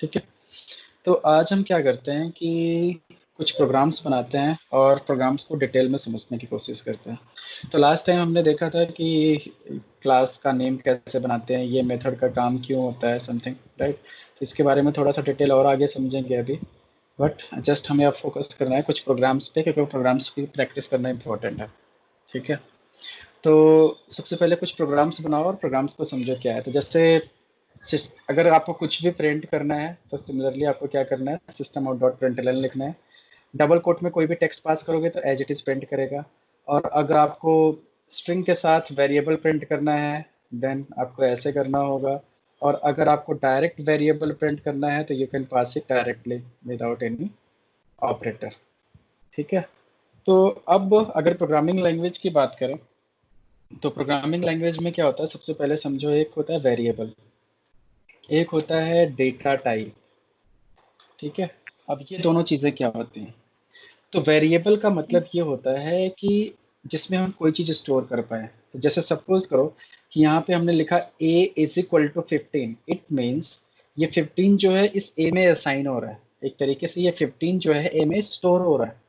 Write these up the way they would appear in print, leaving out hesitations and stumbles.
ठीक है। तो आज हम क्या करते हैं कि कुछ प्रोग्राम्स बनाते हैं और प्रोग्राम्स को डिटेल में समझने की कोशिश करते हैं। तो लास्ट टाइम हमने देखा था कि क्लास का नेम कैसे बनाते हैं, ये मेथड का काम क्यों होता है, समथिंग राइट। तो इसके बारे में थोड़ा सा डिटेल और आगे समझेंगे अभी, बट जस्ट हमें अब फोकस करना है कुछ प्रोग्राम्स पे, क्योंकि प्रोग्राम्स की प्रैक्टिस करना इंपॉर्टेंट है। ठीक है। तो सबसे पहले कुछ प्रोग्राम्स बनाओ और प्रोग्राम्स को समझो क्या है। तो जैसे अगर आपको कुछ भी प्रिंट करना है तो सिमिलरली आपको क्या करना है, सिस्टम आउट डॉट प्रिंटलन लिखना है। डबल कोट में कोई भी टेक्स्ट पास करोगे तो एज इट इज प्रिंट करेगा। और अगर आपको स्ट्रिंग के साथ वेरिएबल प्रिंट करना है देन आपको ऐसे करना होगा। और अगर आपको डायरेक्ट वेरिएबल प्रिंट करना है तो you can pass it directly without any operator. ठीक है। तो अब अगर प्रोग्रामिंग लैंग्वेज की बात करें तो प्रोग्रामिंग लैंग्वेज में क्या होता है, सबसे पहले समझो, एक होता है वेरिएबल, एक होता है डेटा टाइप। ठीक है। अब ये दोनों चीज़ें क्या होती हैं? तो वेरिएबल का मतलब ये होता है कि जिसमें हम कोई चीज़ स्टोर कर पाए। तो जैसे सपोज करो कि यहाँ पे हमने लिखा a is equal to 15, it means ये 15 जो है इस a में असाइन हो रहा है। एक तरीके से ये 15 जो है a में स्टोर हो रहा है।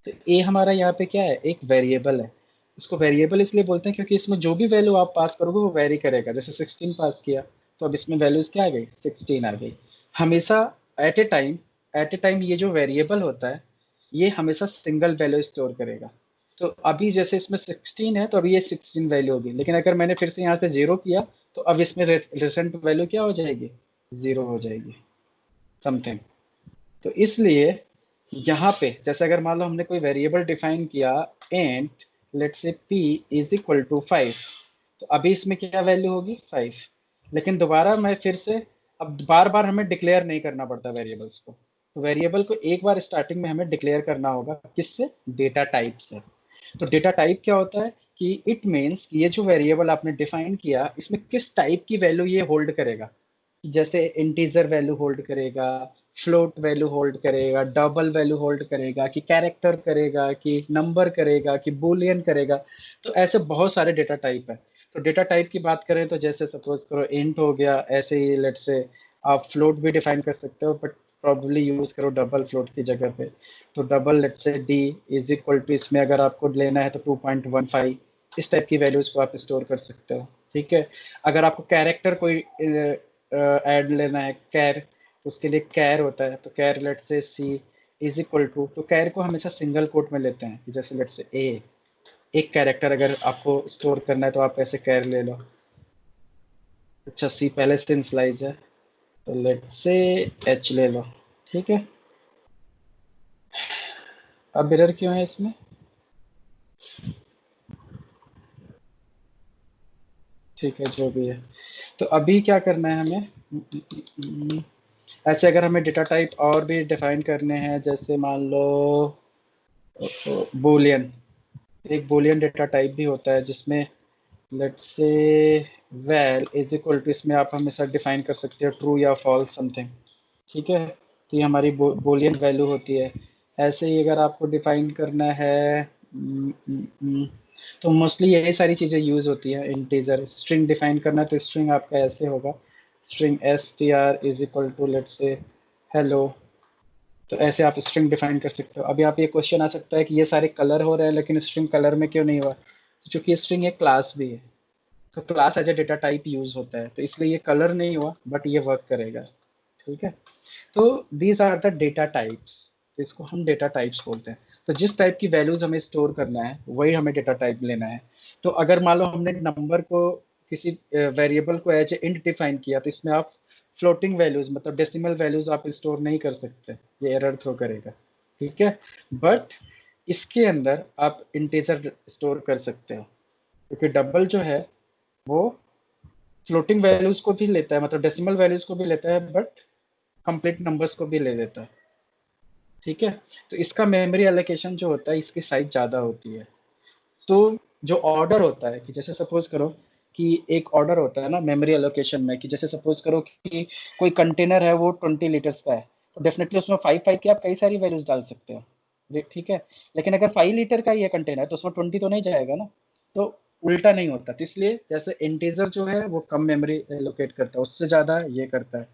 तो a हमारा यहाँ पे क्या है, एक वेरिएबल है। इसको वेरिएबल इसलिए बोलते हैं क्योंकि इसमें जो भी वैल्यू आप पास करोगे वो वेरी करेगा। जैसे 16 पास किया तो अब इसमें वैल्यूज क्या आ गई, 16 आ गई। हमेशा एट ए टाइम ये जो वेरिएबल होता है ये हमेशा सिंगल वैल्यू स्टोर करेगा। तो अभी जैसे इसमें 16 है तो अभी ये 16 वैल्यू होगी, लेकिन अगर मैंने फिर से यहाँ से 0 किया तो अब इसमें रिसेंट वैल्यू क्या हो जाएगी, 0 हो जाएगी, समथिंग। तो इसलिए यहाँ पे जैसे अगर मान लो हमने कोई वेरिएबल डिफाइन किया and let's say p is equal to 5, तो अभी इसमें क्या वैल्यू होगी, 5। लेकिन दोबारा मैं फिर से, अब बार बार हमें डिक्लेयर नहीं करना पड़ता वेरिएबल्स को। तो वेरिएबल को एक बार स्टार्टिंग में हमें डिक्लेयर करना होगा, किससे, डेटा टाइप से। तो डेटा टाइप क्या होता है कि इट मीन्स ये जो वेरिएबल आपने डिफाइन किया इसमें किस टाइप की वैल्यू ये होल्ड करेगा। जैसे इंटीजर वैल्यू होल्ड करेगा, फ्लोट वैल्यू होल्ड करेगा, डबल वैल्यू होल्ड करेगा, कि कैरेक्टर करेगा, कि नंबर करेगा, कि बूलियन करेगा। तो ऐसे बहुत सारे डेटा टाइप है। तो डेटा टाइप की बात करें तो जैसे सपोज करो इंट हो गया, ऐसे ही लेट्स से आप फ्लोट भी डिफाइन कर सकते हो, बट प्रॉब्ली यूज करो डबल फ्लोट की जगह पे। तो double let's say D is equal to, इसमें अगर आपको लेना है तो 2.15, इस टाइप की वैल्यूज को आप स्टोर कर सकते हो। ठीक है। अगर आपको कैरेक्टर कोई ऐड लेना है, कैर, उसके लिए कैर होता है। तो कैर लेट से सी इज इक्वल टू, तो कैर को हमेशा सिंगल कोट में लेते हैं, जैसे लेट से ए, एक कैरेक्टर अगर आपको स्टोर करना है तो आप ऐसे कैर ले लो। अच्छा, सी पहले से इनिशियलाइज है तो लेट से एच ले लो। ठीक है। अब एरर क्यों है इसमें, ठीक है जो भी है। तो अभी क्या करना है हमें, ऐसे अगर हमें डेटा टाइप और भी डिफाइन करने हैं, जैसे मान लो बूलियन, एक बूलियन डेटा टाइप भी होता है जिसमें let's say well is equal to, इसमें आप हमेशा डिफाइन कर सकते हो ट्रू या फॉल्स समथिंग। ठीक है। तो ये हमारी बूलियन वैल्यू होती है। ऐसे ही अगर आपको डिफाइन करना है तो मोस्टली यही सारी चीज़ें यूज़ होती है। इंटीजर स्ट्रिंग डिफाइन करना है तो स्ट्रिंग आपका ऐसे होगा, string S T R is equal to let's say hello. तो ऐसे आप स्ट्रिंग डिफाइन कर सकते हो। अभी आप ये क्वेश्चन आ सकता है कि ये सारे कलर हो रहे हैं लेकिन स्ट्रिंग कलर में क्यों नहीं हुआ, तो चूंकि स्ट्रिंग एक क्लास भी है तो class as a data type use होता है, तो इसलिए ये कलर नहीं हुआ बट ये वर्क करेगा। ठीक है। तो these are the data types, इसको हम डेटा टाइप्स बोलते हैं। तो जिस टाइप की वैल्यूज हमें स्टोर करना है वही हमें डेटा टाइप लेना है। तो अगर मान लो हमने नंबर को किसी वेरिएबल को एज ए इंट डिफाइन किया तो इसमें आप फ्लोटिंग वैल्यूज मतलब डेसिमल वैल्यूज आप स्टोर नहीं कर सकते, ये एरर थ्रो करेगा। ठीक है। बट इसके अंदर आप इंटीजर स्टोर कर सकते हो, क्योंकि डबल जो है वो फ्लोटिंग वैल्यूज को भी लेता है, मतलब डेसिमल वैल्यूज को भी लेता है बट कंप्लीट नंबर्स को भी ले लेता है। ठीक है। तो इसका मेमोरी एलोकेशन जो होता है इसकी साइज ज़्यादा होती है। तो जो ऑर्डर होता है कि जैसे सपोज करो कि एक ऑर्डर होता है ना मेमोरी एलोकेशन में, कि जैसे सपोज करो कि कोई कंटेनर है वो 20 लीटर्स का है, तो डेफिनेटली उसमें 5 की आप कई सारी वैल्यूज डाल सकते हो। ठीक है। लेकिन अगर 5 लीटर का ही है कंटेनर तो उसमें 20 तो नहीं जाएगा ना। तो उल्टा नहीं होता। तो इसलिए जैसे इंटीजर जो है वो कम मेमोरी एलोकेट करता है, उससे ज़्यादा ये करता है।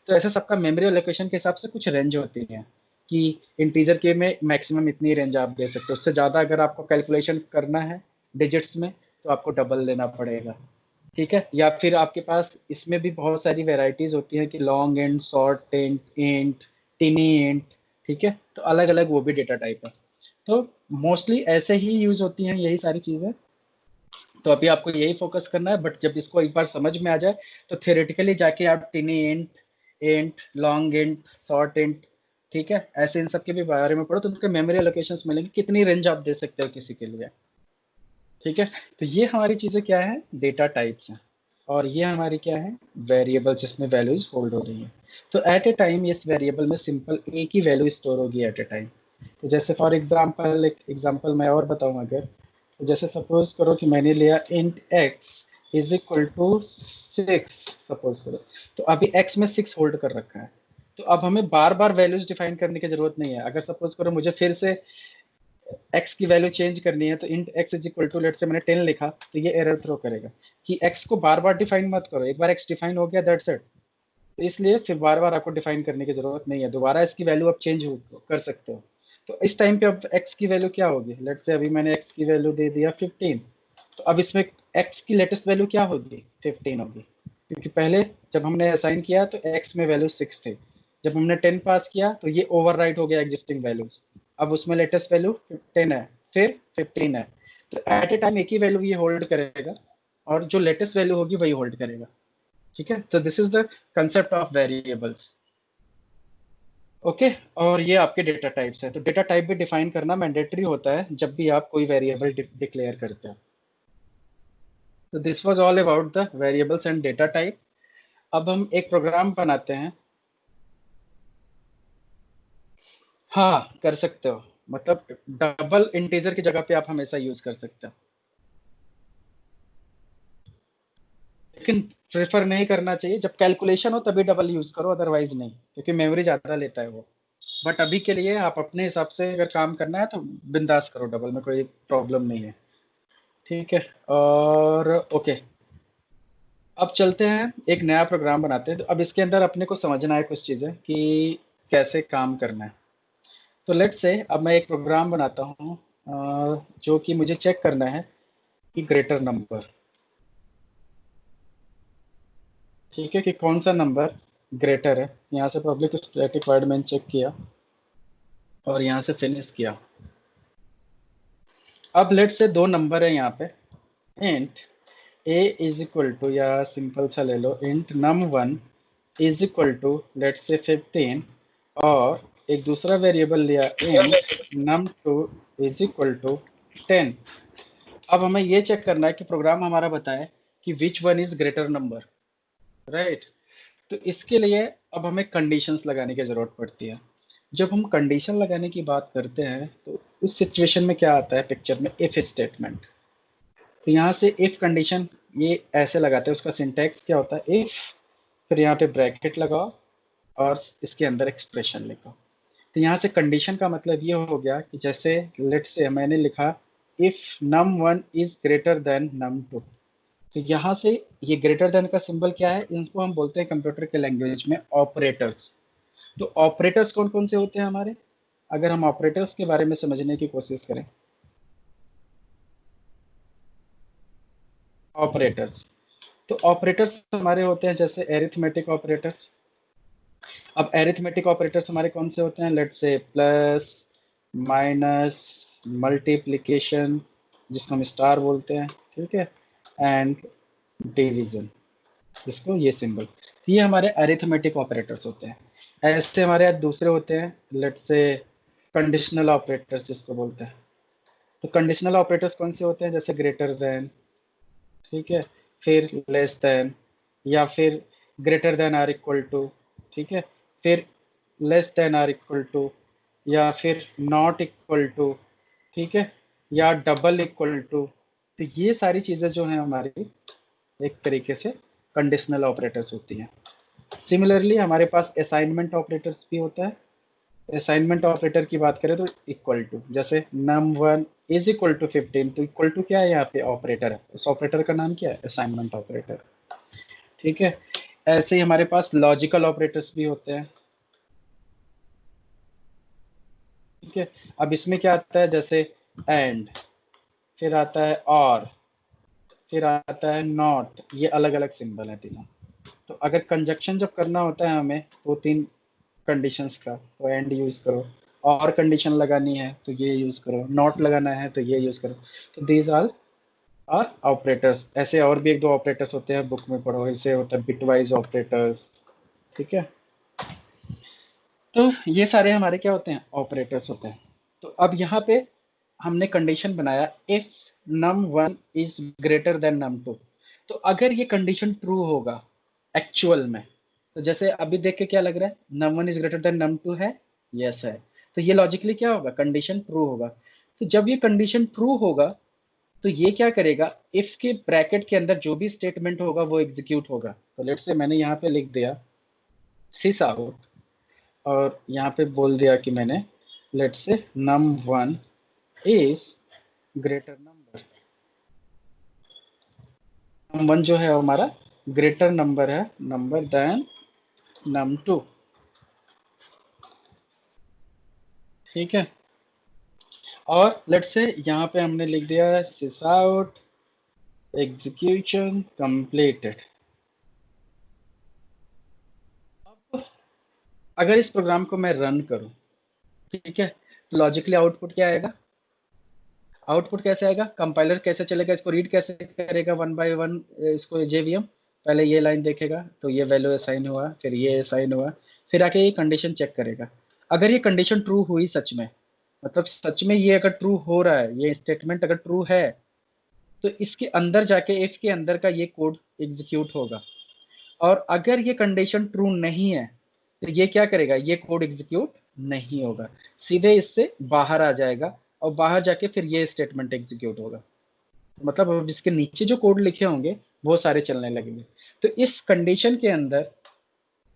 तो ऐसे सबका मेमोरी एलोकेशन के हिसाब से कुछ रेंज होती है कि इंटीजर के में मैक्सिमम इतनी रेंज आप दे सकते हो, उससे ज़्यादा अगर आपको कैलकुलेशन करना है डिजिट्स में तो आपको डबल लेना पड़ेगा, ठीक है। या फिर आपके पास इसमें भी बहुत सारी वेराइटीज होती हैं कि long and, short and, int, टिनी int, ठीक है। तो अलग अलग वो भी डेटा टाइप है। तो मोस्टली ऐसे ही यूज होती हैं यही सारी चीज़ें। तो अभी आपको यही फोकस करना है, बट जब इसको एक बार समझ में आ जाए तो थियोरेटिकली जाके आप टिनी int, int, long int, short int, ठीक है, ऐसे इन सब के भी बारे में पढ़ो तो उनके मेमोरी एलोकेशंस मिलेंगे, कितनी रेंज आप दे सकते हो किसी के लिए, ठीक है। तो ये हमारी चीज़ें क्या है, डेटा टाइप्स हैं, और ये हमारी क्या है, वेरिएबल जिसमें वैल्यूज होल्ड हो रही है। तो एट ए टाइम इस वेरिएबल में सिंपल एक ही वैल्यू स्टोर होगी एट ए टाइम। तो जैसे फॉर एग्जांपल, एक एग्जांपल मैं और बताऊं अगर, तो जैसे सपोज करो कि मैंने लिया int x is equal to 6, suppose करो, तो अभी x में 6 होल्ड कर रखा है। तो अब हमें बार बार वैल्यूज डिफाइन करने की जरूरत नहीं है। अगर सपोज करो मुझे फिर से x की वैल्यू चेंज करनी है तो int x is equal to, let say मैंने 10 लिखा तो ये एरर थ्रो करेगा कि x को बार बार डिफाइन मत करो, एक बार x डिफाइन हो गया दैट्स इट। तो इसलिए फिर बार बार आपको डिफाइन करने की जरूरत नहीं है, दोबारा इसकी वैल्यू आप चेंज कर सकते हो। तो इस टाइम पे अब x की वैल्यू क्या होगी, लेट से अभी मैंने x की वैल्यू दे दिया 15, तो अब इसमें x की लेटेस्ट वैल्यू क्या होगी, 15 होगी, क्योंकि पहले जब हमने असाइन किया तो x में वैल्यू 6 थे, जब हमने 10 पास किया तो ये ओवरराइट हो गया एग्जिस्टिंग वैल्यूज, अब उसमें लेटेस्ट वैल्यू 10 है, फिर 15 है। तो एट ए टाइम एक ही वैल्यू ये होल्ड करेगा और जो लेटेस्ट वैल्यू होगी वही होल्ड करेगा, ठीक है। तो this is the concept of variables, okay. और ये आपके डेटा टाइप्स है। तो डेटा टाइप भी डिफाइन करना मैंडेटरी होता है जब भी आप कोई वेरिएबल डिक्लेयर करते हो। तो this was all about the variables and data type. अब हम एक प्रोग्राम बनाते हैं। हाँ कर सकते हो, मतलब डबल इंटीजर की जगह पे आप हमेशा यूज कर सकते हो, लेकिन प्रेफर नहीं करना चाहिए, जब कैलकुलेशन हो तभी डबल यूज करो, अदरवाइज नहीं, क्योंकि मेमोरी ज्यादा लेता है वो। बट अभी के लिए आप अपने हिसाब से अगर काम करना है तो बिंदास करो, डबल में कोई प्रॉब्लम नहीं है, ठीक है। और ओके, अब चलते हैं एक नया प्रोग्राम बनाते हैं। तो अब इसके अंदर अपने को समझना है कुछ चीज़ें कि कैसे काम करना है। तो लेट्स से अब मैं एक प्रोग्राम बनाता हूँ जो कि मुझे चेक करना है कि ग्रेटर नंबर, ठीक है, कि कौन सा नंबर ग्रेटर है। यहाँ से पब्लिक स्टैटिक वर्ड मैंने चेक किया और यहाँ से फिनिश किया। अब लेट से दो नंबर है यहाँ पे, int a is equal to, या सिंपल सा ले लो, int num1 is equal to let say 15, और एक दूसरा वेरिएबल लिया int num2 is equal to 10। अब हमें ये चेक करना है कि प्रोग्राम हमारा बताए कि which one is greater number, right. तो इसके लिए अब हमें कंडीशंस लगाने की जरूरत पड़ती है। जब हम कंडीशन लगाने की बात करते हैं तो उस सिचुएशन में क्या आता है पिक्चर में, इफ स्टेटमेंट। तो यहाँ से इफ कंडीशन ये ऐसे लगाते हैं, उसका सिंटैक्स क्या होता है, इफ, फिर यहाँ पे ब्रैकेट लगाओ और इसके अंदर एक्सप्रेशन लिखो। तो यहाँ से कंडीशन का मतलब ये हो गया कि जैसे लेट से मैंने लिखा if num1 is greater than num2, तो यहाँ से ये ग्रेटर देन का सिंबल क्या है, इनको हम बोलते हैं कंप्यूटर के लैंग्वेज में ऑपरेटर्स। तो ऑपरेटर्स कौन कौन से होते हैं हमारे, अगर हम ऑपरेटर्स के बारे में समझने की कोशिश करें, ऑपरेटर्स, तो ऑपरेटर्स हमारे होते हैं जैसे एरिथमेटिक ऑपरेटर्स। अब एरिथमेटिक ऑपरेटर्स हमारे कौन से होते हैं, let's say plus, minus, multiplication जिसको हम स्टार बोलते हैं, ठीक है, एंड डिवीजन जिसको ये सिंबल, ये हमारे अरिथमेटिक ऑपरेटर्स होते हैं। ऐसे हमारे यहाँ दूसरे होते हैं, लेट्स से कंडीशनल ऑपरेटर्स जिसको बोलते हैं। तो कंडीशनल ऑपरेटर्स कौन से होते हैं, जैसे ग्रेटर देन, ठीक है, फिर लेस देन, या फिर greater than or equal to, ठीक है, फिर less than or equal to, या फिर नॉट इक्वल टू, ठीक है, या डबल इक्वल टू। तो ये सारी चीज़ें जो हैं हमारी एक तरीके से कंडीशनल ऑपरेटर्स होती हैं। सिमिलरली हमारे पास असाइनमेंट ऑपरेटर्स भी होता है। असाइनमेंट ऑपरेटर की बात करें तो इक्वल टू, जैसे num1 इज इक्वल टू 15, तो इक्वल टू क्या है यहाँ पे, ऑपरेटर है, उस ऑपरेटर का नाम क्या है, असाइनमेंट ऑपरेटर, ठीक है। ऐसे ही हमारे पास लॉजिकल ऑपरेटर्स भी होते हैं। ठीक है, अब इसमें क्या आता है, जैसे एंड, फिर आता है और, फिर आता है नॉट, ये अलग अलग सिंबल है तीनों। तो अगर कंजक्शन जब करना होता है हमें दो तीन कंडीशंस का, तो एंड यूज करो, और कंडीशन लगानी है तो ये यूज करो, नॉट लगाना है तो ये यूज करो। तो दीज आर ऑपरेटर्स। ऐसे और भी एक दो ऑपरेटर्स होते हैं, बुक में पढ़ो, ऐसे होता है बिटवाइज ऑपरेटर्स। ठीक है, तो ये सारे हमारे क्या होते हैं, ऑपरेटर्स होते हैं। तो अब यहाँ पे हमने कंडीशन बनाया if num1 is greater than num2। तो अगर ये कंडीशन ट्रू होगा एक्चुअल में, तो जैसे अभी देख के क्या लग रहा है, num1 is greater than num2 है, यस है, तो ये लॉजिकली क्या होगा, कंडीशन ट्रू होगा। तो जब ये कंडीशन ट्रू होगा तो ये क्या करेगा, इफ के ब्रैकेट के अंदर जो भी स्टेटमेंट होगा वो एग्जीक्यूट होगा। तो लेट्स से मैंने यहाँ पे लिख दिया सिस आउट, और यहाँ पे बोल दिया कि मैंने let's say num1 is greater number, num1 जो है हमारा ग्रेटर नंबर है नंबर देन num2। ठीक है, और लेट्स से यहाँ पे हमने लिख दिया सिस आउट एग्जीक्यूशन कंप्लीटेड। अब अगर इस प्रोग्राम को मैं रन करूं, ठीक है, तो लॉजिकली आउटपुट क्या आएगा, आउटपुट कैसे आएगा, कंपाइलर कैसे चलेगा, इसको रीड कैसे करेगा वन बाय वन, इसको जेवीएम पहले ये लाइन देखेगा तो ये वैल्यू असाइन हुआ, फिर ये असाइन हुआ, फिर आके ये कंडीशन चेक करेगा। अगर ये कंडीशन ट्रू हुई सच में, मतलब सच में ये अगर ट्रू हो रहा है, ये स्टेटमेंट अगर ट्रू है, तो इसके अंदर जाके इफ के अंदर का ये कोड एग्जीक्यूट होगा। और अगर ये कंडीशन ट्रू नहीं है तो ये क्या करेगा, ये कोड एग्जीक्यूट नहीं होगा, सीधे इससे बाहर आ जाएगा, और बाहर जाके फिर ये स्टेटमेंट एग्जीक्यूट होगा। मतलब अब जिसके नीचे जो कोड लिखे होंगे वो सारे चलने लगेंगे। तो इस कंडीशन के अंदर,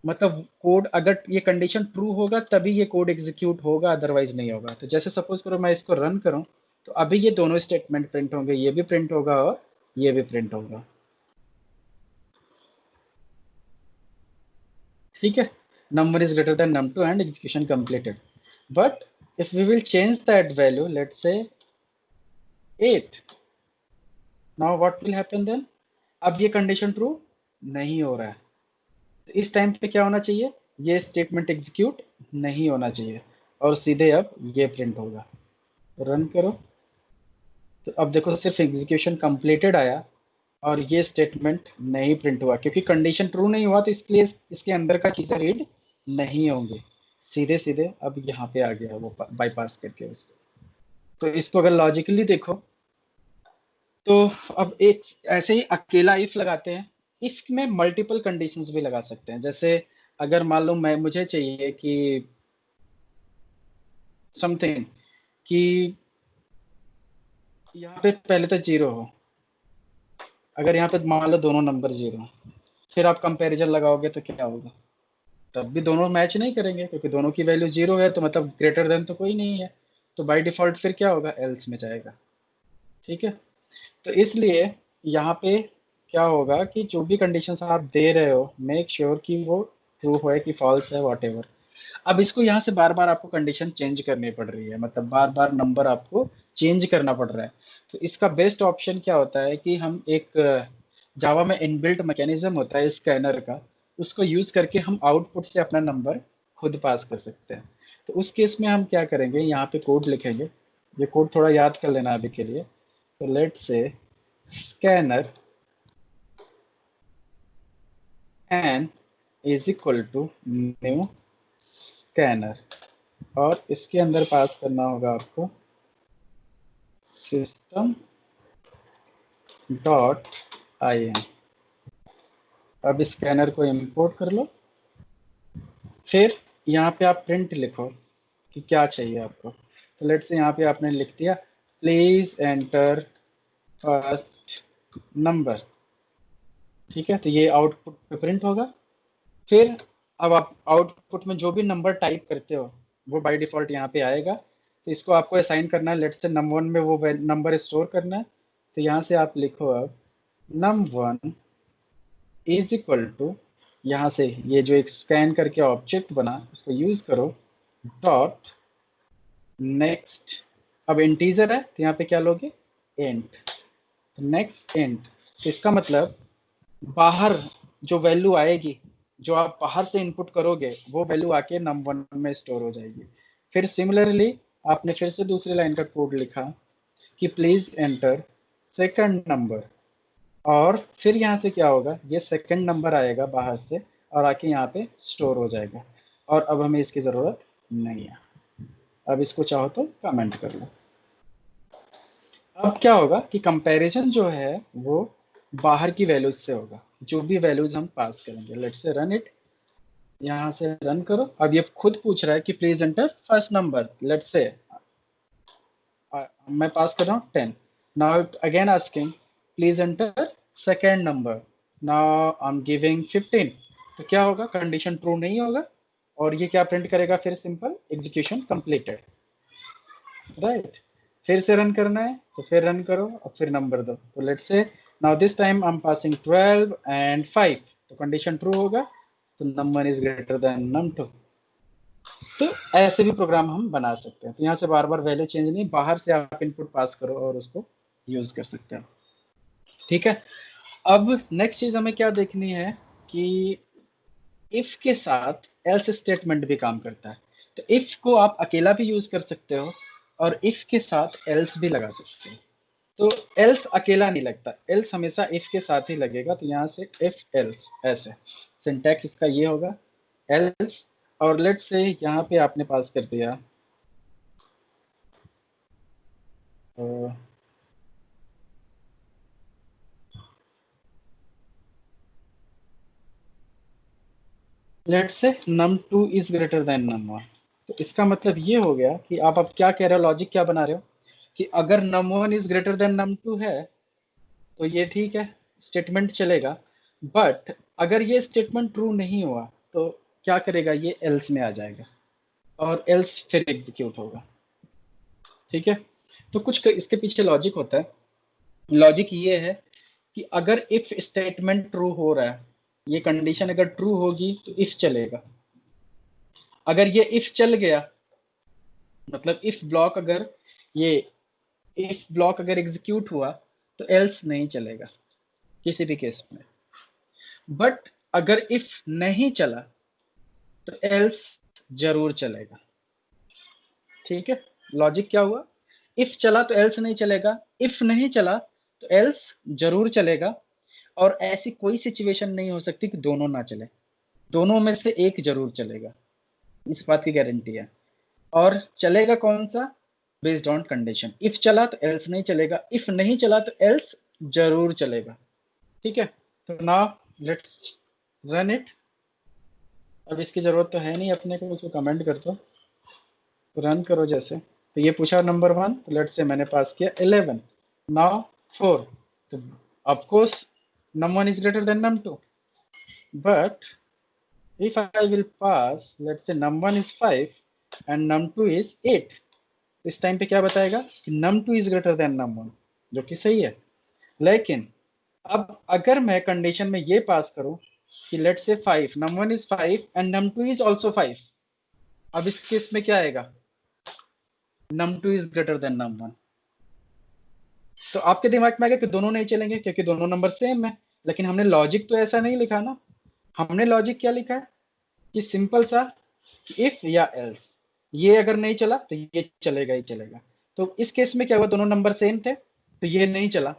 मतलब कोड अगर ये कंडीशन ट्रू होगा तभी ये कोड एग्जीक्यूट होगा, अदरवाइज नहीं होगा। तो जैसे सपोज करो मैं इसको रन करूं, तो अभी ये दोनों स्टेटमेंट प्रिंट होंगे, ये भी प्रिंट होगा और ये भी प्रिंट होगा। ठीक है, num1 is greater than num2 and execution completed. But if we will change that value, let's say 8, now what will happen then? अब ये कंडीशन ट्रू नहीं हो रहा है, तो इस टाइम पे क्या होना चाहिए, ये स्टेटमेंट एग्जीक्यूट नहीं होना चाहिए, और सीधे अब ये प्रिंट होगा। रन करो, तो अब देखो सिर्फ एग्जीक्यूशन कंप्लीटेड आया और ये स्टेटमेंट नहीं प्रिंट हुआ, क्योंकि कंडीशन ट्रू नहीं हुआ, तो इसलिए इसके अंदर का चीज़ें रीड नहीं होंगे, सीधे सीधे अब यहाँ पे आ गया वो बाईपास करके उसको। तो इसको अगर लॉजिकली देखो, तो अब एक ऐसे ही अकेला इफ लगाते हैं, इफ में मल्टीपल कंडीशंस भी लगा सकते हैं। जैसे अगर मान लो मैं, मुझे चाहिए कि समथिंग, कि यहाँ पे पहले तो जीरो हो, अगर यहाँ पे मान लो दोनों नंबर जीरो, फिर आप कंपैरिजन लगाओगे तो क्या होगा, तब भी दोनों मैच नहीं करेंगे, क्योंकि दोनों की वैल्यू जीरो है, तो मतलब ग्रेटर देन तो कोई नहीं है, तो बाय डिफॉल्ट फिर क्या होगा, एल्स में जाएगा। ठीक है, तो इसलिए यहाँ पे क्या होगा कि जो भी कंडीशंस आप दे रहे हो, मेक श्योर कि वो ट्रू है कि फॉल्स है, वॉट एवर। अब इसको यहाँ से बार बार आपको कंडीशन चेंज करनी पड़ रही है, मतलब बार बार नंबर आपको चेंज करना पड़ रहा है। तो इसका बेस्ट ऑप्शन क्या होता है कि हम एक जावा में इनबिल्ट मैकेनिज्म होता है स्कैनर का, उसको यूज करके हम आउटपुट से अपना नंबर खुद पास कर सकते हैं। तो उस केस में हम क्या करेंगे, यहाँ पे कोड लिखेंगे, ये कोड थोड़ा याद कर लेना अभी के लिए। तो let say scanner N is equal to new scanner, और इसके अंदर पास करना होगा आपको सिस्टम डॉट आई एन। अब स्कैनर को इंपोर्ट कर लो, फिर यहाँ पे आप प्रिंट लिखो कि क्या चाहिए आपको। तो लेट से यहाँ पे आपने लिख दिया प्लीज एंटर फर्स्ट नंबर। ठीक है, तो ये आउटपुट पे प्रिंट होगा। फिर अब आप आउटपुट में जो भी नंबर टाइप करते हो वो बाय डिफॉल्ट यहाँ पे आएगा, तो इसको आपको असाइन करना है, लेट से num1 में वो नंबर स्टोर करना है। तो यहाँ से आप लिखो अब num1 इज इक्वल टू यहाँ से ये जो एक स्कैन करके ऑब्जेक्ट बना इसको यूज करो, डॉट नेक्स्ट। अब इंटीजर है तो यहाँ पे क्या लोगे, इंट, नेक्स्ट इंट। तो इसका मतलब बाहर जो वैल्यू आएगी, जो आप बाहर से इनपुट करोगे, वो वैल्यू आके num1 में स्टोर हो जाएगी। फिर सिमिलरली आपने फिर से दूसरी लाइन का कोड लिखा कि प्लीज एंटर सेकंड नंबर, और फिर यहाँ से क्या होगा, ये सेकंड नंबर आएगा बाहर से और आके यहाँ पे स्टोर हो जाएगा। और अब हमें इसकी ज़रूरत नहीं है। अब इसको चाहो तो कमेंट कर लो। अब क्या होगा कि कंपैरिजन जो है वो बाहर की वैल्यूज से होगा, जो भी वैल्यूज हम पास करेंगे। लेट्स से रन इट, यहाँ से रन करो। अब ये खुद पूछ रहा है कि please enter first number. Let's say मैं पास कर रहा हूँ 10। Now again asking please enter second number. Now I am giving 15। तो क्या होगा, कंडीशन ट्रू नहीं होगा और ये क्या प्रिंट करेगा, फिर सिंपल एग्जीक्यूशन कंप्लीटेड, राइट। फिर से रन करना है तो फिर रन करो और फिर नंबर दो। तो let's say now this time I am passing 12 and 5, तो कंडीशन ट्रू होगा, तो num1 is greater than num2। तो ऐसे भी प्रोग्राम हम बना सकते हैं। तो यहाँ से बार बार वैल्यू चेंज नहीं, बाहर से आप इनपुट पास करो और उसको यूज कर सकते हैं। ठीक है। अब नेक्स्ट चीज हमें क्या देखनी है कि इफ के साथ एल्स स्टेटमेंट भी काम करता है। तो इफ को आप अकेला भी यूज कर सकते हो और इफ के साथ एल्स भी लगा सकते हो। तो एल्स अकेला नहीं लगता, एल्स हमेशा इफ के साथ ही लगेगा। तो यहाँ से इफ एल्स, ऐसे सिंटैक्स इसका ये होगा, एल्स। और लेट्स से यहाँ पे आपने पास कर दिया let's say num2 is greater then num1। तो इसका मतलब ये हो गया कि आप अब क्या कह रहे हो, लॉजिक क्या बना रहे हो कि अगर num1 is greater than num2 है तो ये ठीक है, स्टेटमेंट चलेगा। बट अगर ये स्टेटमेंट ट्रू नहीं हुआ तो क्या करेगा, ये एल्स में आ जाएगा और एल्स फिर एग्जीक्यूट होगा। ठीक है। तो कुछ इसके पीछे लॉजिक होता है। लॉजिक ये है कि अगर इफ स्टेटमेंट ट्रू हो रहा है, ये कंडीशन अगर ट्रू होगी तो इफ चलेगा। अगर ये इफ चल गया, मतलब इफ ब्लॉक अगर ये इफ ब्लॉक अगर एग्जीक्यूट हुआ तो एल्स नहीं चलेगा किसी भी केस में। बट अगर इफ नहीं चला तो एल्स जरूर चलेगा। ठीक है। लॉजिक क्या हुआ, इफ चला तो एल्स नहीं चलेगा, इफ नहीं चला तो एल्स जरूर चलेगा। और ऐसी कोई सिचुएशन नहीं हो सकती कि दोनों ना चले, दोनों में से एक जरूर चलेगा, इस बात की गारंटी है। और चलेगा कौन सा, बेस्ड ऑन कंडीशन। इफ चला तो एल्स नहीं चलेगा, इफ नहीं चला तो एल्स जरूर चलेगा। ठीक है। तो नाउ लेट्स रन इट। अब इसकी जरूरत तो है नहीं अपने को, उसको कमेंट कर दो, रन करो जैसे। तो ये पूछा नंबर 1, तो लेट्स से मैंने पास किया 11, नाउ 4। तो of course num1 is greater than num2, but if I will pass, let's say num1 is 5 and num2 is 8, इस टाइम पे क्या बताएगा कि num2 is greater than num1, जो कि सही है। लेकिन अब अगर मैं कंडीशन में ये पास करूं कि let's say 5, num1 is 5 and num2 is also 5, अब इस केस में क्या आएगा, num2 is greater than num1। तो आपके दिमाग में आएगा कि दोनों नहीं चलेंगे क्योंकि दोनों नंबर सेम है। लेकिन हमने लॉजिक तो ऐसा नहीं लिखा ना। हमने लॉजिक क्या लिखा है कि सिंपल सा इफ या एल्स, ये अगर नहीं चला तो ये चलेगा ही चलेगा। तो इस केस में क्या हुआ, दोनों नंबर सेम थे तो ये नहीं चला।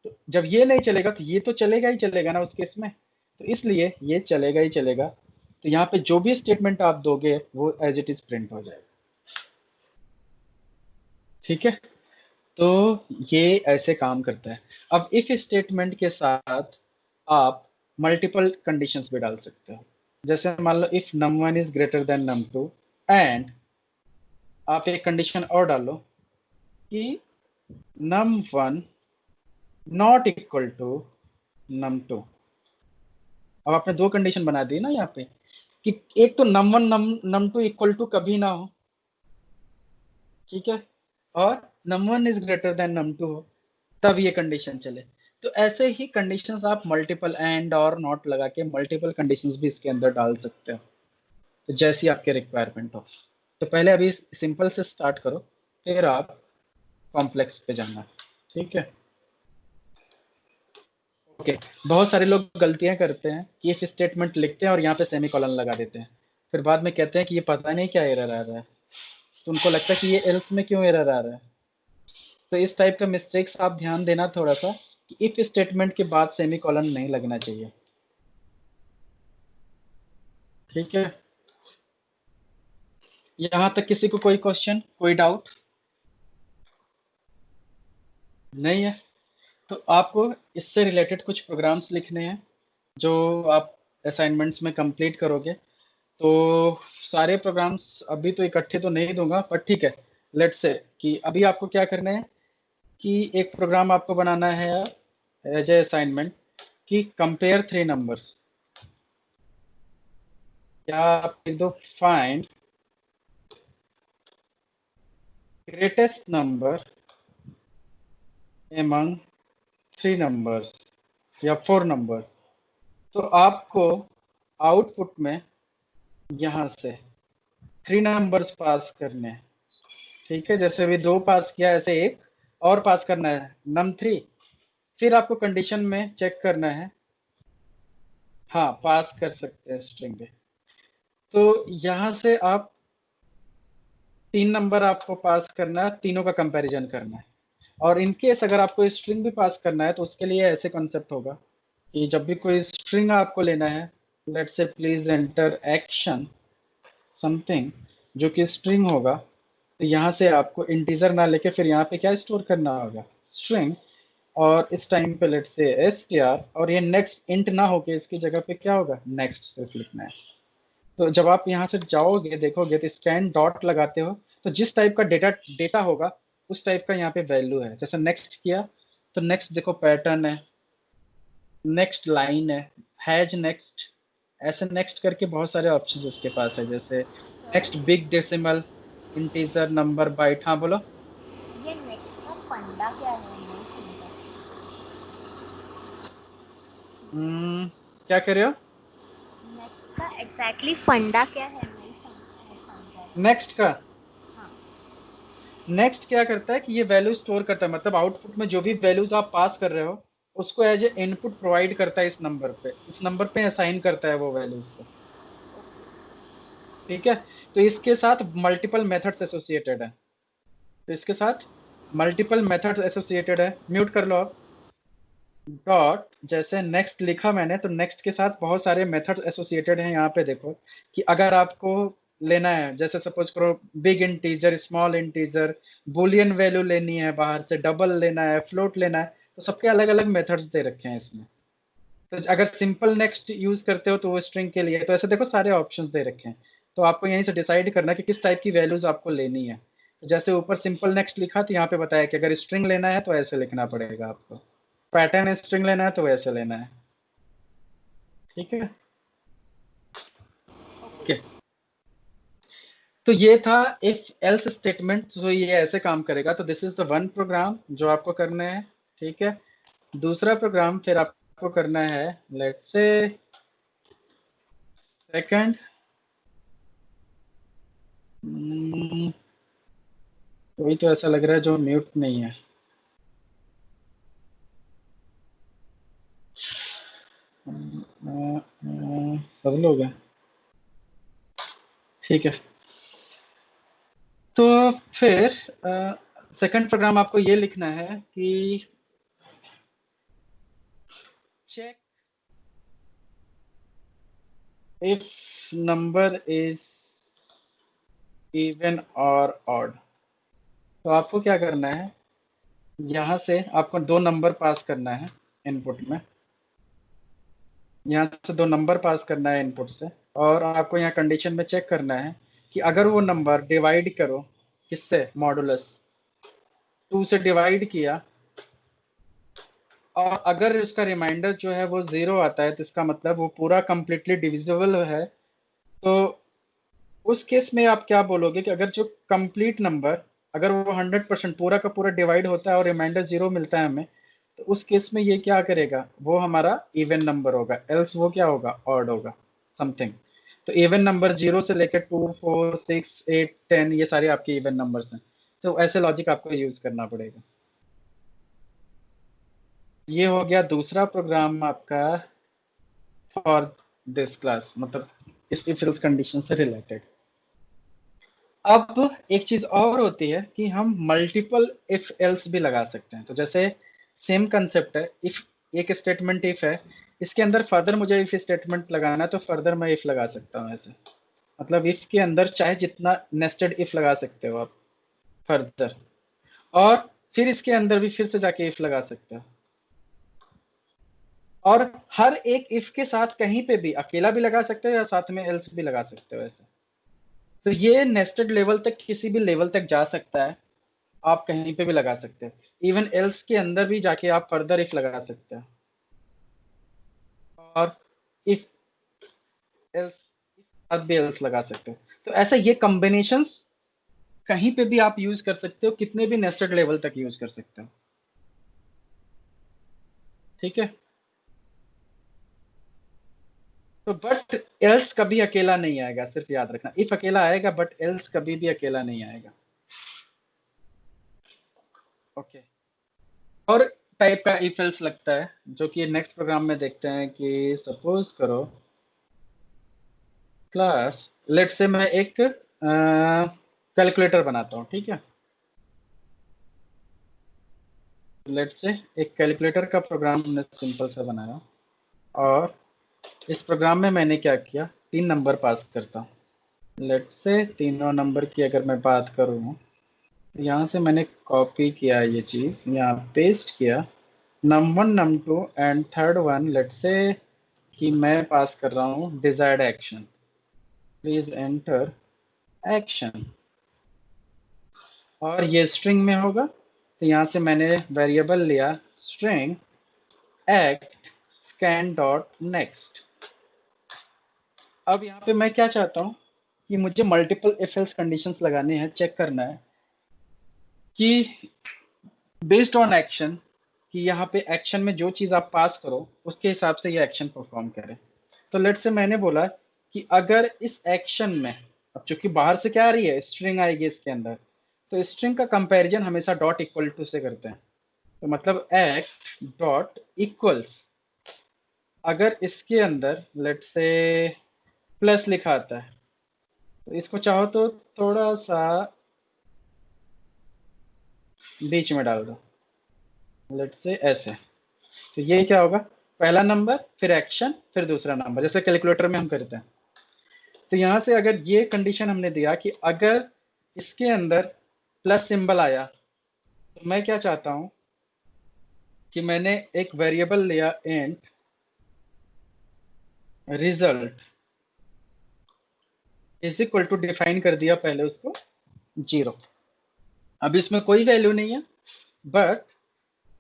तो जब ये नहीं चलेगा तो ये तो चलेगा ही चलेगा ना उस केस में, तो इसलिए ये चलेगा ही चलेगा। तो यहाँ पे जो भी स्टेटमेंट आप दोगे वो एज इट इज प्रिंट हो जाएगा। ठीक है। तो ये ऐसे काम करता है। अब इफ स्टेटमेंट के साथ आप मल्टीपल कंडीशंस भी डाल सकते हो। जैसे मान लो if num1 is greater than num2 and आप एक कंडीशन और डालो कि num1 not equal to num2। अब आपने दो कंडीशन बना दी ना यहाँ पे कि एक तो num1 num2 इक्वल टू कभी ना हो, ठीक है, और num1 is greater than num2 हो, तब ये कंडीशन चले। तो ऐसे ही कंडीशंस आप मल्टीपल एंड और नॉट लगा के मल्टीपल कंडीशंस भी इसके अंदर डाल सकते हो, तो जैसी आपके रिक्वायरमेंट हो। तो पहले अभी सिंपल से स्टार्ट करो, फिर आप कॉम्प्लेक्स पे जाना। ठीक है, ओके। बहुत सारे लोग गलतियां करते हैं कि इफ स्टेटमेंट लिखते हैं और यहाँ पे सेमी कॉलन लगा देते हैं, फिर बाद में कहते हैं कि ये पता नहीं क्या एरर आ रहा है, तो उनको लगता है कि ये एल्स में क्यों एरर आ रहा है। तो इस टाइप का मिस्टेक्स आप ध्यान देना थोड़ा सा, कि इफ स्टेटमेंट के बाद सेमी कॉलन नहीं लगना चाहिए। ठीक है, यहाँ तक किसी को कोई क्वेश्चन, कोई डाउट नहीं है? तो आपको इससे रिलेटेड कुछ प्रोग्राम्स लिखने हैं जो आप असाइनमेंट्स में कंप्लीट करोगे। तो सारे प्रोग्राम्स अभी तो इकट्ठे तो नहीं दूंगा, पर ठीक है, लेट्स से कि अभी आपको क्या करना है कि एक प्रोग्राम आपको बनाना है एज ए असाइनमेंट, कि कंपेयर थ्री नंबर्स। क्या आप लिख दो, find greatest number among three numbers या फोर नंबर्स। तो आपको आउटपुट में यहाँ से थ्री नंबर्स पास करने हैं। ठीक है, जैसे अभी दो पास किया, ऐसे एक और पास करना है, नम थ्री। फिर आपको कंडीशन में चेक करना है, हाँ पास कर सकते हैं स्ट्रिंग पे। तो यहाँ से आप तीन नंबर आपको पास करना है, तीनों का कंपैरिजन करना है। और इनकेस अगर आपको स्ट्रिंग भी पास करना है तो उसके लिए ऐसे कॉन्सेप्ट होगा कि जब भी कोई स्ट्रिंग आपको लेना है, let's say please enter action something, जो कि स्ट्रिंग होगा, तो यहाँ से आपको इंटीजर ना लेके फिर यहाँ पे क्या स्टोर करना होगा, स्ट्रिंग। और इस टाइम पे लेट्स से str, और ये नेक्स्ट इंट ना होके इसकी जगह पे क्या होगा, नेक्स्ट सिर्फ लिखना है। तो जब आप यहाँ से जाओगे देखोगे तो स्कैन डॉट लगाते हो, तो जिस टाइप का डेटा डेटा होगा उस टाइप का यहाँ पे वैल्यू है। जैसे नेक्स्ट किया तो नेक्स्ट देखो पैटर्न है, नेक्स्ट लाइन है, हैज नेक्स्ट, ऐसे नेक्स्ट करके बहुत सारे ऑप्शंस इसके पास है। जैसे next big decimal, integer, number, byte. हाँ बोलो। ये नेक्स्ट का फंडा क्या है, नहीं समझा। क्या कर रहे हो? नेक्स्ट का एग्जैक्टली फंडा क्या है, नहीं समझा। नेक्स्ट का, हाँ। नेक्स्ट क्या करता है कि ये वैल्यू स्टोर करता है, मतलब आउटपुट में जो भी वैल्यूज आप पास कर रहे हो उसको एज ए इनपुट प्रोवाइड करता है, इस नंबर पे असाइन करता है वो वैल्यूज को। ठीक है, तो इसके साथ मल्टीपल मेथड्स एसोसिएटेड है, तो इसके साथ मल्टीपल मेथड्स एसोसिएटेड है। म्यूट कर लो आप। डॉट, जैसे नेक्स्ट लिखा मैंने तो नेक्स्ट के साथ बहुत सारे मेथड्स एसोसिएटेड हैं। यहाँ पे देखो कि अगर आपको लेना है, जैसे सपोज करो big integer, small integer, Boolean value लेनी है बाहर से, डबल लेना है, फ्लोट लेना है, तो सबके अलग अलग मेथड्स दे रखे हैं इसमें। तो अगर सिंपल नेक्स्ट यूज करते हो तो वो स्ट्रिंग के लिए, तो ऐसे देखो सारे ऑप्शंस दे रखे हैं। तो आपको यहीं से डिसाइड करना है कि किस टाइप की वैल्यूज आपको लेनी है। तो जैसे ऊपर सिंपल नेक्स्ट लिखा तो यहाँ पे बताया कि अगर स्ट्रिंग लेना है तो ऐसे लिखना पड़ेगा आपको, पैटर्न स्ट्रिंग लेना है तो वैसे लेना है। ठीक है, ओके। तो ये था इफ एल्स स्टेटमेंट, तो ये ऐसे काम करेगा। तो this is the one program जो आपको करना है। ठीक है, दूसरा प्रोग्राम फिर आपको करना है, लेट्स से सेकंड। कोई तो ऐसा लग रहा है जो म्यूट नहीं है। सब लोग हैं, ठीक है। तो फिर सेकंड प्रोग्राम आपको ये लिखना है कि check if number is even और ऑड। तो आपको क्या करना है, यहाँ से आपको दो नंबर पास करना है इनपुट में, यहाँ से दो नंबर पास करना है इनपुट से। और आपको यहाँ कंडीशन में चेक करना है कि अगर वो नंबर डिवाइड करो किससे, मॉडुलस टू से डिवाइड किया, और अगर उसका रिमाइंडर जो है वो जीरो आता है, तो इसका मतलब वो पूरा कंप्लीटली डिविजिबल है। तो उस केस में आप क्या बोलोगे कि अगर जो कंप्लीट नंबर, अगर वो 100% पूरा का पूरा डिवाइड होता है और रिमाइंडर जीरो मिलता है हमें, तो उस केस में ये क्या करेगा, वो हमारा इवन नंबर होगा, एल्स वो क्या होगा, ऑड होगा समथिंग। तो इवन नंबर 0 से लेकर 2 4 6 8 10 ये सारे आपके इवन नंबर्स हैं। तो ऐसे लॉजिक आपको यूज करना पड़ेगा। ये हो गया दूसरा प्रोग्राम आपका फॉर दिस क्लास, मतलब इस इफ एल्स कंडीशन से रिलेटेड। अब एक चीज और होती है कि हम मल्टीपल इफ एल्स भी लगा सकते हैं। तो जैसे सेम कंसेप्ट है, इफ एक स्टेटमेंट इफ है, इसके अंदर फर्दर मुझे इफ स्टेटमेंट लगाना है तो फर्दर मैं इफ लगा सकता हूँ ऐसे। मतलब इफ के अंदर चाहे जितना नेस्टेड इफ लगा सकते हो आप फर्दर, और फिर इसके अंदर भी फिर से जाके इफ लगा सकते हो, और हर एक इफ के साथ कहीं पे भी अकेला भी लगा सकते हो या साथ में एल्स भी लगा सकते हो ऐसे। तो ये नेस्टेड लेवल तक किसी भी लेवल तक जा सकता है, आप कहीं पे भी लगा सकते हैं। इवन एल्स के अंदर भी जाके आप फर्दर इफ लगा सकते हैं, और इफ एल्स साथ भी एल्स लगा सकते हो। तो ऐसा ये कॉम्बिनेशंस कहीं पे भी आप यूज कर सकते हो, कितने भी नेस्टेड लेवल तक यूज कर सकते हो। ठीक है। तो बट एल्स कभी अकेला नहीं आएगा, सिर्फ याद रखना, इफ अकेला आएगा बट एल्स कभी भी अकेला नहीं आएगा। ओके। और टाइप का इफ एल्स लगता है जो कि नेक्स्ट प्रोग्राम में देखते हैं कि सपोज करो क्लास, लेट से मैं एक कैलकुलेटर बनाता हूँ, ठीक है। लेट से एक कैलकुलेटर का प्रोग्राम हमने सिंपल सा बनाया, और इस प्रोग्राम में मैंने क्या किया, 3 नंबर पास करता हूँ। लेट से तीनों नंबर की अगर मैं बात करूँ, यहाँ से मैंने कॉपी किया ये चीज़, यहाँ पेस्ट किया, num1 num2 and third one let से कि मैं पास कर रहा हूँ desired action, please enter action, और ये स्ट्रिंग में होगा। तो यहाँ से मैंने वेरिएबल लिया string act scan dot next. अब यहाँ पे मैं क्या चाहता हूँ कि मुझे मल्टीपल इफ एल्स कंडीशंस लगाने हैं, चेक करना है कि बेस्ड ऑन एक्शन, कि यहाँ पे एक्शन में जो चीज आप पास करो उसके हिसाब से ये एक्शन परफॉर्म करे। तो लेट से मैंने बोला कि अगर इस एक्शन में, अब चूंकि बाहर से क्या आ रही है, स्ट्रिंग आएगी इसके अंदर, तो स्ट्रिंग का कंपैरिजन हमेशा डॉट इक्वल टू से करते हैं। तो मतलब एक्ट डॉट इक्वल्स, अगर इसके अंदर लेट से प्लस लिखा आता है, तो इसको चाहो तो थोड़ा सा बीच में डाल दो, लेट से ऐसे। तो ये क्या होगा, पहला नंबर फिर एक्शन फिर दूसरा नंबर, जैसे कैलकुलेटर में हम करते हैं। तो यहां से अगर ये कंडीशन हमने दिया कि अगर इसके अंदर प्लस सिंबल आया, तो मैं क्या चाहता हूं कि मैंने एक वेरिएबल लिया int result is equal to, define कर दिया पहले उसको 0। अब इसमें कोई वैल्यू नहीं है, बट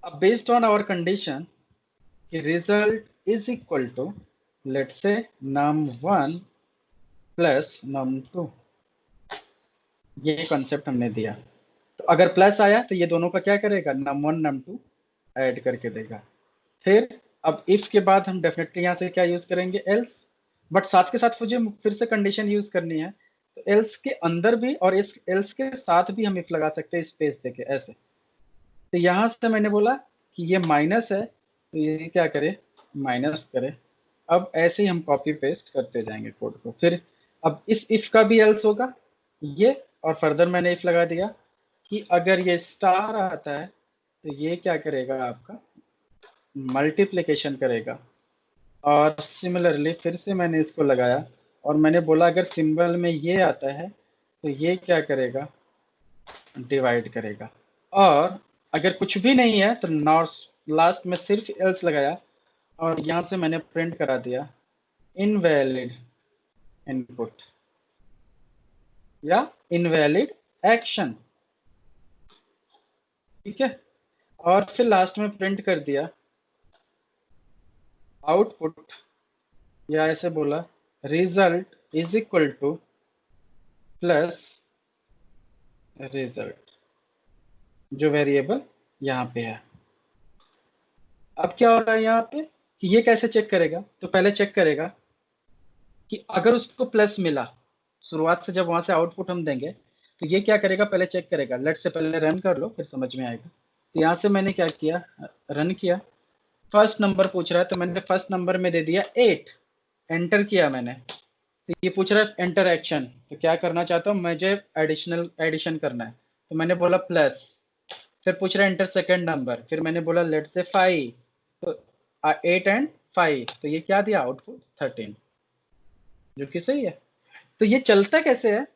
अब बेस्ड ऑन आवर कंडीशन कि result is equal to let say num1 plus num2, ये कॉन्सेप्ट हमने दिया। तो अगर प्लस आया तो ये दोनों का क्या करेगा, num1 num2 ऐड करके देगा। फिर अब इफ के बाद हम डेफिनेटली यहाँ से क्या यूज करेंगे, एल्स, बट साथ के साथ मुझे फिर से कंडीशन यूज करनी है। तो एल्स के अंदर भी और इस एल्स के साथ भी हम इफ लगा सकते हैं स्पेस देके ऐसे। तो यहाँ से मैंने बोला कि ये माइनस है, तो ये क्या करे, माइनस करे। अब ऐसे ही हम कॉपी पेस्ट करते जाएंगे कोड को। फिर अब इस इफ का भी एल्स होगा ये, और फर्दर मैंने इफ लगा दिया कि अगर ये स्टार आता है तो ये क्या करेगा, आपका मल्टीप्लिकेशन करेगा। और सिमिलरली फिर से मैंने इसको लगाया, और मैंने बोला अगर सिंबल में ये आता है तो ये क्या करेगा, डिवाइड करेगा। और अगर कुछ भी नहीं है तो लास्ट में सिर्फ एल्स लगाया, और यहाँ से मैंने प्रिंट करा दिया इनवैलिड इनपुट या इनवैलिड एक्शन। ठीक है। और फिर लास्ट में प्रिंट कर दिया आउटपुट, या ऐसे बोला result is equal two plus result, जो वेरिएबल यहाँ पे है। अब क्या हो रहा है यहाँ पे कि ये कैसे चेक करेगा, तो पहले चेक करेगा कि अगर उसको प्लस मिला शुरुआत से, जब वहां से आउटपुट हम देंगे, तो ये क्या करेगा, पहले चेक करेगा। लेट से पहले रन कर लो फिर समझ में आएगा। तो यहाँ से मैंने क्या किया, रन किया, फर्स्ट नंबर पूछ रहा है तो मैंने फर्स्ट नंबर में दे दिया 8, एंटर किया मैंने। तो ये पूछ रहा है एंटर एक्शन, तो क्या करना चाहता हूँ, मुझे एडिशनल एडिशन करना है, तो मैंने बोला प्लस। फिर पूछ रहा है एंटर सेकेंड नंबर, फिर मैंने बोला लेट से 5, तो 8 एंड 5, तो ये क्या दिया आउटपुट 13, जो कि सही है। तो ये चलता कैसे है,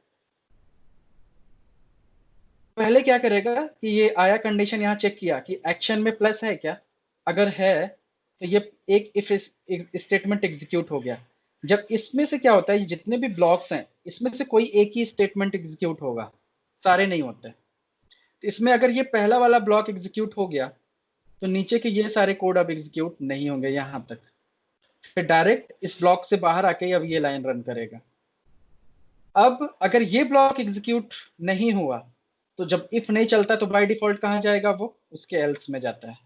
पहले क्या करेगा कि ये आया कंडीशन यहाँ चेक किया कि एक्शन में प्लस है क्या, अगर है तो ये एक इफ स्टेटमेंट एग्जीक्यूट हो गया। जब इसमें से क्या होता है, ये जितने भी ब्लॉक्स हैं इसमें से कोई एक ही स्टेटमेंट एग्जीक्यूट होगा, सारे नहीं होते। तो इसमें अगर ये पहला वाला ब्लॉक एग्जीक्यूट हो गया तो नीचे के ये सारे कोड अब एग्जीक्यूट नहीं होंगे यहां तक, फिर डायरेक्ट इस ब्लॉक से बाहर आके अब ये लाइन रन करेगा। अब अगर ये ब्लॉक एग्जीक्यूट नहीं हुआ तो जब इफ नहीं चलता तो बाय डिफॉल्ट कहाँ जाएगा, वो उसके एल्स में जाता है।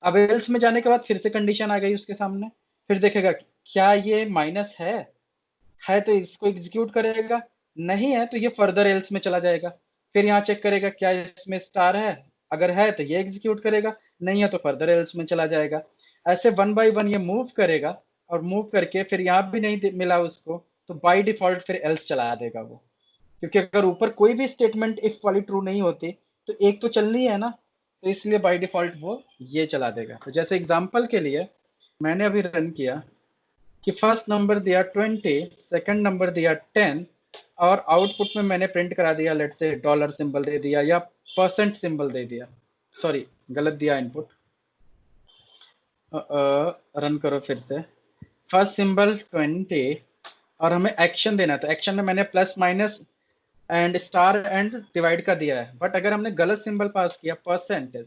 अब एल्स में जाने के बाद फिर से कंडीशन आ गई उसके सामने, फिर देखेगा क्या ये माइनस है तो इसको एग्जीक्यूट करेगा, नहीं है तो ये फर्दर एल्स में चला जाएगा। फिर यहाँ चेक करेगा क्या इसमें स्टार है, अगर है तो ये एग्जीक्यूट करेगा, नहीं है तो फर्दर एल्स में चला जाएगा। ऐसे वन बाय वन ये मूव करेगा, और मूव करके फिर यहाँ भी नहीं मिला उसको तो बाय डिफॉल्ट फिर एल्स चला देगा वो, क्योंकि अगर ऊपर कोई भी स्टेटमेंट इफ वाली ट्रू नहीं होती तो एक तो चलनी है ना, तो इसलिए बाय डिफॉल्ट वो ये चला देगा। तो जैसे एग्जांपल के लिए मैंने अभी रन किया कि फर्स्ट नंबर दिया 20, सेकंड नंबर दिया 10, और आउटपुट में मैंने प्रिंट करा दिया, लेट से डॉलर सिंबल दे दिया या परसेंट सिंबल दे दिया, सॉरी गलत दिया इनपुट। रन करो फिर से, फर्स्ट सिंबल 20, और हमें एक्शन देना, तो एक्शन में मैंने plus minus and star and divide का दिया है, बट अगर हमने गलत सिंबल पास किया परसेंटेज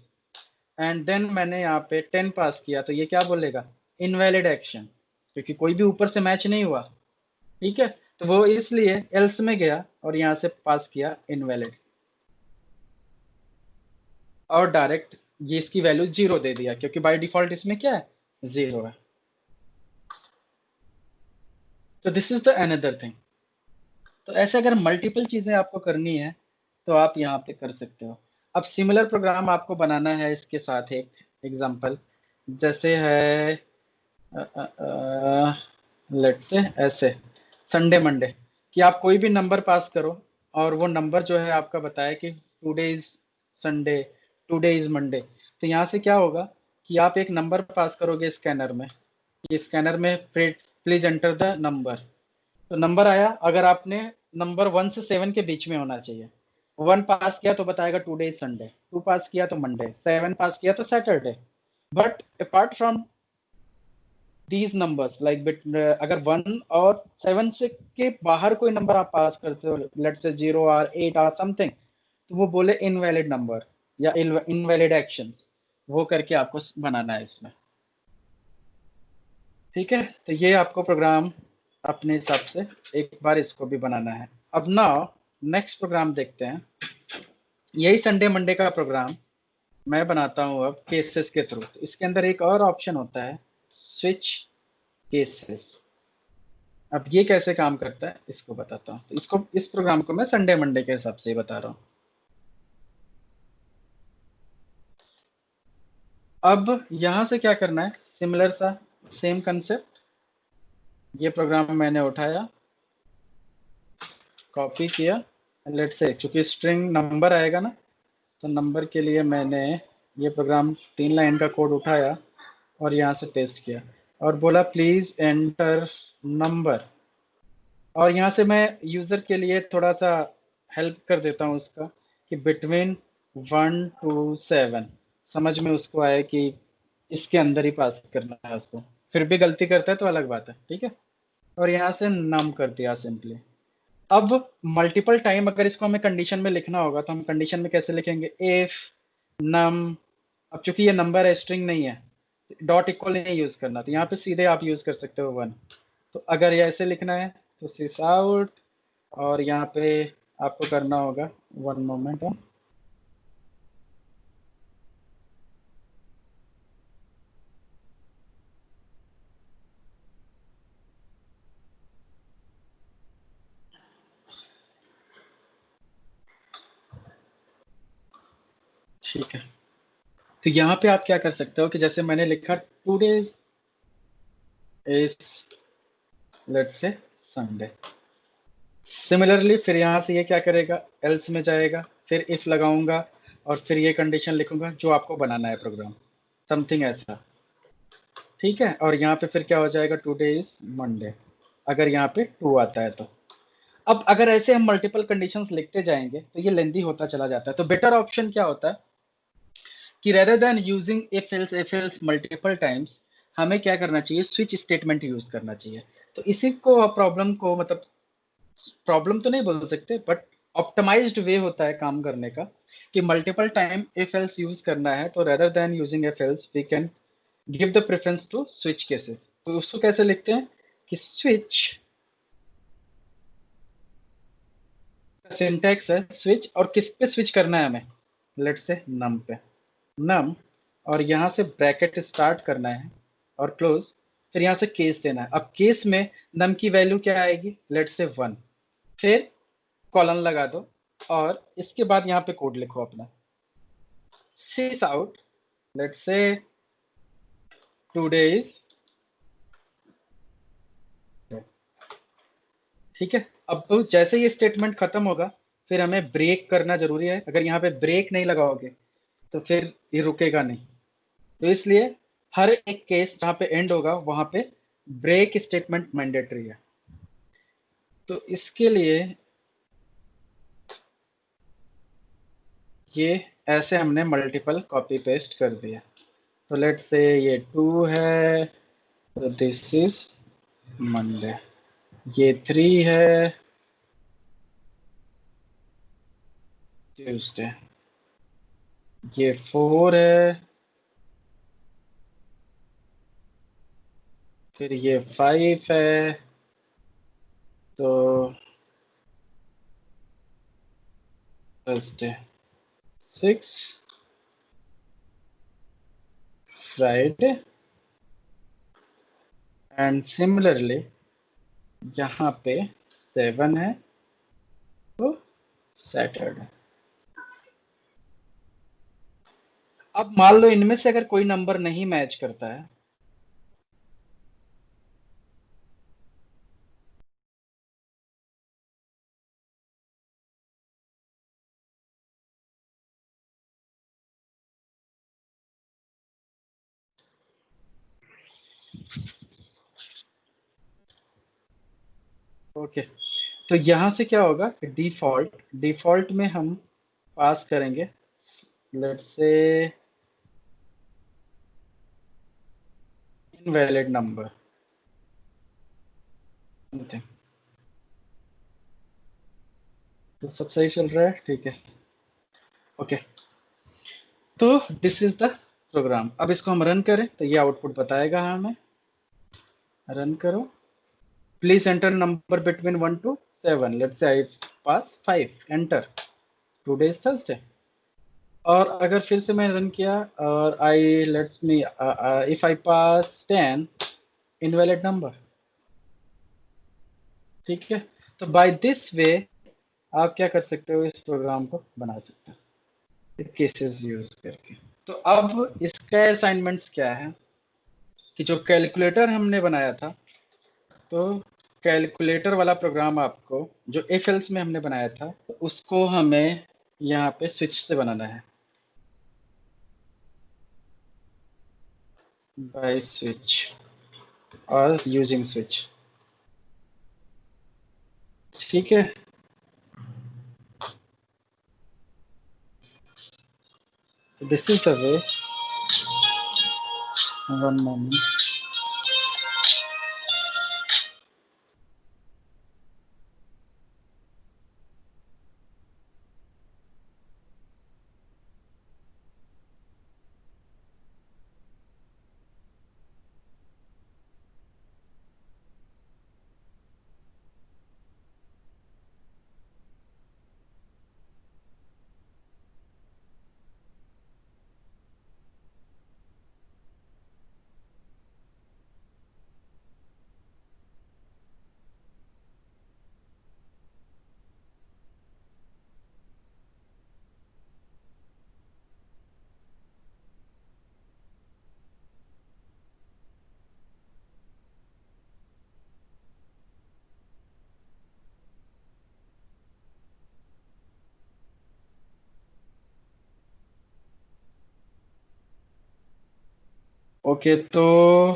एंड देन मैंने यहाँ पे 10 पास किया, तो ये क्या बोलेगा, इनवैलिड एक्शन, क्योंकि कोई भी ऊपर से मैच नहीं हुआ। ठीक है, तो वो इसलिए एल्स में गया और यहाँ से पास किया इनवैलिड, और डायरेक्ट ये इसकी वैल्यू 0 दे दिया, क्योंकि बाय डिफॉल्ट इसमें क्या है, 0 है। तो this is the another thing. तो ऐसे अगर मल्टीपल चीजें आपको करनी है तो आप यहाँ पे कर सकते हो। अब सिमिलर प्रोग्राम आपको बनाना है इसके साथ एक एग्जांपल, जैसे है लेट से ऐसे संडे मंडे, कि आप कोई भी नंबर पास करो और वो नंबर जो है आपका बताए कि today is Sunday, today is Monday. तो यहाँ से क्या होगा कि आप एक नंबर पास करोगे स्कैनर में, कि स्कैनर में प्लीज एंटर द नंबर, तो नंबर आया, अगर आपने नंबर 1 से 7 के बीच में होना चाहिए। 1 पास किया तो बताएगा टुडे इज संडे, 2 पास किया तो मंडे, 7 पास किया तो Saturday. But apart from these numbers like bit, अगर 1 और 7 से के बाहर कोई नंबर आप पास करते हो, लेट से 0 आर 8 आर समथिंग, तो वो बोले इनवैलिड नंबर या इनवैलिड एक्शन, वो करके आपको बनाना है इसमें। ठीक है, तो ये आपको प्रोग्राम अपने हिसाब से एक बार इसको भी बनाना है। अब ना नेक्स्ट प्रोग्राम देखते हैं, यही संडे मंडे का प्रोग्राम मैं बनाता हूँ अब केसेस के थ्रू। इसके अंदर एक और ऑप्शन होता है स्विच केसेस। अब ये कैसे काम करता है इसको बताता हूँ, तो इसको इस प्रोग्राम को मैं संडे मंडे के हिसाब से ही बता रहा हूँ। अब यहाँ से क्या करना है, सिमिलर सा सेम कंसेप्ट, ये प्रोग्राम मैंने उठाया, कॉपी किया, लेट से क्योंकि स्ट्रिंग नंबर आएगा ना, तो नंबर के लिए मैंने ये प्रोग्राम 3 लाइन का कोड उठाया और यहाँ से पेस्ट किया और बोला प्लीज एंटर नंबर। और यहाँ से मैं यूज़र के लिए थोड़ा सा हेल्प कर देता हूँ उसका, कि बिटवीन 1 to 7, समझ में उसको आए कि इसके अंदर ही पास करना है उसको। फिर भी गलती करता है तो अलग बात है, ठीक है। और यहाँ से नम कर दिया सिंपली। अब मल्टीपल टाइम अगर इसको हमें कंडीशन में लिखना होगा तो हम कंडीशन में कैसे लिखेंगे, इफ नम। अब चूंकि ये नंबर है स्ट्रिंग नहीं है, डॉट इक्वल नहीं यूज करना, तो यहाँ पे सीधे आप यूज कर सकते हो 1। तो अगर ये ऐसे लिखना है तो सिस आउट, और यहाँ पे आपको करना होगा, वन मोमेंट है, ठीक है, तो यहाँ पे आप क्या कर सकते हो कि जैसे मैंने लिखा today is let's say Sunday. Similarly फिर यहाँ से ये क्या करेगा, एल्स में जाएगा, फिर इफ लगाऊंगा और फिर ये कंडीशन लिखूंगा जो आपको बनाना है प्रोग्राम, समथिंग ऐसा। ठीक है, और यहाँ पे फिर क्या हो जाएगा, टुडे इज मंडे, अगर यहाँ पे ट्रू आता है तो। अब अगर ऐसे हम मल्टीपल कंडीशंस लिखते जाएंगे तो ये लेंदी होता चला जाता है। तो बेटर ऑप्शन क्या होता है कि rather than using if else multiple times, हमें क्या करना चाहिए, स्विच स्टेटमेंट यूज करना चाहिए। तो इसी को प्रॉब्लम को, मतलब प्रॉब्लम तो नहीं बोल सकते बट ऑप्टिमाइज्ड वे होता है काम करने का, कि multiple time if else use करना है तो rather than using if else we can give the preference to switch cases. तो उसको कैसे लिखते हैं कि स्विच, सिंटैक्स है स्विच, और किस पे स्विच करना है हमें, लेट्स से नम पे, नम, और यहाँ से ब्रैकेट स्टार्ट करना है और क्लोज, फिर यहाँ से केस देना है। अब केस में नम की वैल्यू क्या आएगी, लेट्स से 1, फिर कॉलन लगा दो और इसके बाद यहाँ पे कोड लिखो अपना, sys out let's say today is, ठीक है। अब तो जैसे ये स्टेटमेंट खत्म होगा फिर हमें ब्रेक करना जरूरी है, अगर यहाँ पे ब्रेक नहीं लगाओगे तो फिर ये रुकेगा नहीं। तो इसलिए हर एक केस जहाँ पे एंड होगा वहां पे ब्रेक स्टेटमेंट मैंडेटरी है। तो इसके लिए ये ऐसे हमने मल्टीपल कॉपी पेस्ट कर दिया। तो लेट्स से ये 2 है तो दिस इज मंडे, ये 3 है ट्यूसडे, ये 4 है, फिर ये 5 है, तो थर्सडे, 6 फ्राइडे, एंड सिमिलरली यहाँ पे 7 है तो सैटरडे। अब मान लो इनमें से अगर कोई नंबर नहीं मैच करता है, ओके, तो यहां से क्या होगा, डिफॉल्ट, डिफॉल्ट में हम पास करेंगे लेट्स से इनवैलिड नंबर, तो सब सही चल रहा है, ठीक है, ओके। तो दिस इज द प्रोग्राम। अब इसको हम रन करें तो ये आउटपुट बताएगा हमें, रन करो, please enter number between 1 to 7, let's say I pass 5, enter, today is Thursday. और अगर फिर से मैं रन किया और I let's me if I pass 10, invalid number, ठीक है। तो बाय दिस वे आप क्या कर सकते हो, इस प्रोग्राम को बना सकते हो केसेस यूज करके। तो अब इसका असाइनमेंट्स क्या है कि जो कैलकुलेटर हमने बनाया था, तो कैलकुलेटर वाला प्रोग्राम आपको जो इफ एल्स में हमने बनाया था तो उसको हमें यहाँ पे स्विच से बनाना है, बाय स्विच और यूजिंग स्विच, ठीक है। This is the way, one moment, okay, तो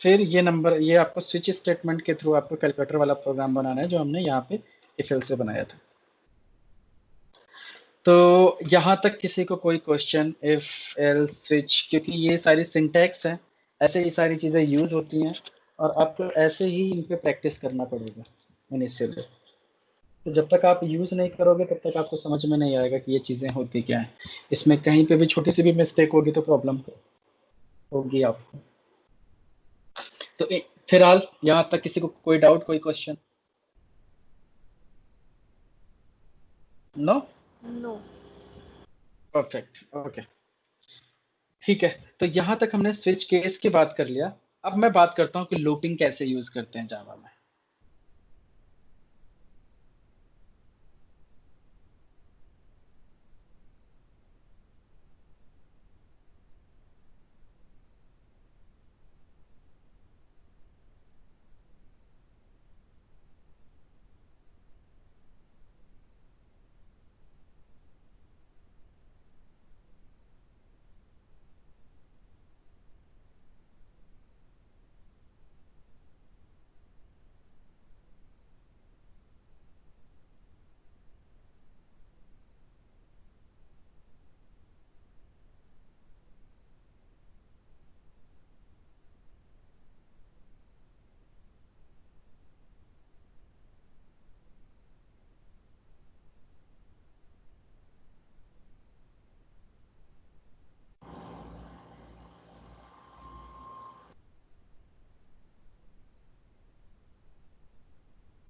फिर ये नंबर, ये आपको स्विच स्टेटमेंट के थ्रू आपको कैलकुलेटर वाला प्रोग्राम बनाना है जो हमने यहाँ पे इफ एल्स से बनाया था। तो यहाँ तक किसी को कोई क्वेश्चन, इफ एल्स स्विच, क्योंकि ये सारी सिंटैक्स हैं, ऐसे ही सारी चीज़ें यूज होती हैं और आपको ऐसे ही इन पे प्रैक्टिस करना पड़ेगा इनिशियली। तो जब तक आप यूज नहीं करोगे तब तक आपको समझ में नहीं आएगा कि ये चीज़ें होती क्या है। इसमें कहीं पे भी छोटी सी भी मिस्टेक होगी तो प्रॉब्लम होगी आपको। तो फिलहाल यहाँ तक किसी को कोई डाउट, कोई question? No? No. Perfect, okay, ठीक है। तो यहाँ तक हमने स्विच केस की बात कर लिया। अब मैं बात करता हूँ कि लूपिंग कैसे यूज करते हैं जावा में।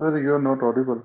Sir, you are not audible.